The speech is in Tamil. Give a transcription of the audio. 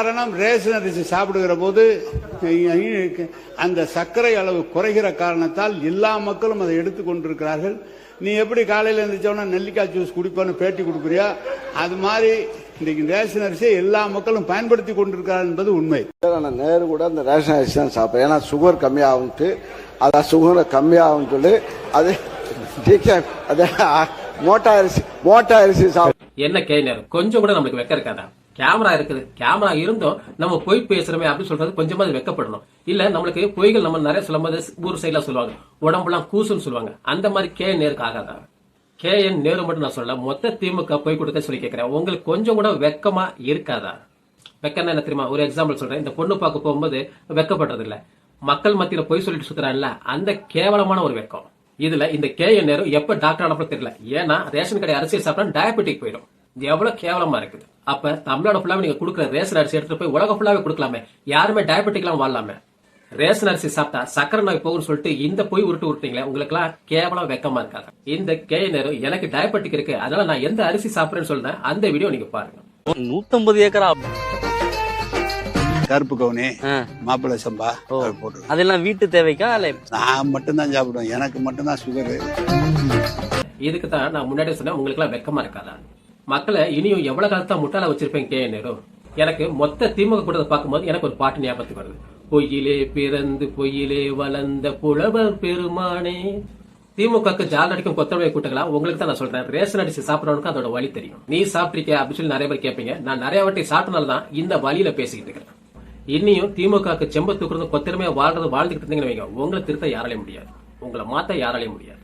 காரணம் ரேஷன் அரிசி சாப்பிடுகிற போது அந்த சர்க்கரை அளவு குறைகிற காரணத்தால் எல்லா மக்களும் அதை எடுத்துக்கொண்டிருக்கிறார்கள். நீ எப்படி காலையில் எழுந்திரிச்சோன்னா நெல்லிக்காய் ஜூஸ் குடிப்போன்னு பேட்டி கொடுக்குறியா, அது மாதிரி இன்றைக்கு ரேஷன் அரிசியை எல்லா மக்களும் பயன்படுத்தி கொண்டிருக்கிறார் என்பது உண்மை. நேரு கூட அந்த ரேஷன் அரிசி தான் சாப்பிட்றேன். ஏன்னா சுகர் கம்மியாகும்ட்டு, அதான் சுகரை கம்மியாகும் சொல்லி அது மோட்டா அரிசி சாப்பிடும். என்ன கேனர் கொஞ்சம் கூட நம்மளுக்கு வெக்க இருக்காதா? கேமரா இருக்குது, கேமரா இருந்தும் நம்ம பொய் பேசுறோமே அப்படின்னு சொல்றது கொஞ்சமாவது வெக்கப்படணும். இல்ல நம்மளுக்கு பொய்கள் நம்ம நிறைய சொல்லும் போது ஊர் சைட்ல சொல்லுவாங்க உடம்புலாம் கூசுன்னு சொல்லுவாங்க. அந்த மாதிரி நேருக்கு ஆகாதா? KN நேரு மட்டும் நான் சொல்ல, மொத்த திமுக பொய் கொடுக்க சொல்லி கேட்கிறேன். உங்களுக்கு கொஞ்சம் கூட வெக்கமா இருக்காதா? வெக்கன்னா என்ன தெரியுமா? ஒரு எக்ஸாம்பிள் சொல்றேன். இந்த பொண்ணு பார்க்க போகும்போது வெக்கப்படுறது இல்ல, மக்கள் மத்தியில பொய் சொல்லிட்டு சுத்துறான்ல, அந்த கேவலமான ஒரு வெக்கம். இதுல இந்த KN நேரு எப்ப டாக்டர் ஆனப்ப தெரியல. ஏன்னா ரேஷன் கடை அரிசி சாப்பிட்டா டயபெட்டிக் போயிடும். எவ்வளவு கேவலமா இருக்குது. அப்ப தமிழ்நாடு ஃபுல்லாவே நீங்க கொடுக்குற ரேஷன் அரிசி எடுத்துட்டு போய் உலகம் ஃபுல்லாவே கொடுக்கலாமே, யாருமே டயபெட்டிக் எல்லாம் வாழலாமே. ரேஷன் அரிசி சாப்பிட்டா சக்கரை நோய் போகும்னு சொல்லிட்டு இந்த போய் உருட்டீங்களே, உங்களுக்கு எல்லாம் கேவலம் வெக்கமா இருக்காங்க. இந்த KN நேரு எனக்கு டயபெட்டிக் இருக்கு, அதனால நான் எந்த அரிசி சாப்பிடுறேன்னு சொல்றேன், அந்த வீடியோ நீங்க பாருங்க. 150 ஏக்கரா கருப்பு கவுனி, மாப்பிள்ளை சம்பா போட்டு அதெல்லாம் வீட்டு தேவைக்கா? நான் மட்டும்தான் சாப்பிடுவேன், எனக்கு மட்டும்தான் சுகரு. இதுக்கு தான் நான் முன்னாடியே சொன்னேன், உங்களுக்கு எல்லாம் வெக்கமா இருக்காதா? மக்களை இனியும் எவ்வளவு காலத்தா முட்டாள வச்சிருப்பேன் KN நேரு. எனக்கு மொத்த திமுக கூட்டத்தை பார்க்கும்போது எனக்கு ஒரு பாட்டு ஞாபகத்துக்கு வருது. பொய்யிலே பிறந்து பொய்யிலே வளர்ந்த புலவர் பெருமானே. திமுகக்கு ஜால் அடிக்கும் கொத்தமல்லி கூட்டங்களா உங்களுக்கு தான் நான் சொல்றேன். ரேஷன் அரிசி சாப்பிடறவனுக்கு அதோட வழி தெரியும். நீ சாப்பிட்டிருக்க அப்படின்னு சொல்லி நிறைய பேர் கேட்பீங்க. நான் நிறைய வாட்டி சாப்பிட்டனால்தான் இந்த வழியில பேசிக்கிட்டு இருக்கிறேன். இன்னியும் திமுகக்கு செம்ப தூக்குறது கொத்தரமையா வாழ்ந்துகிட்டு இருந்தீங்கன்னு வைங்க, உங்களை திருத்த யாராலையும் முடியாது, உங்களை மாத்த யாராலையும் முடியாது.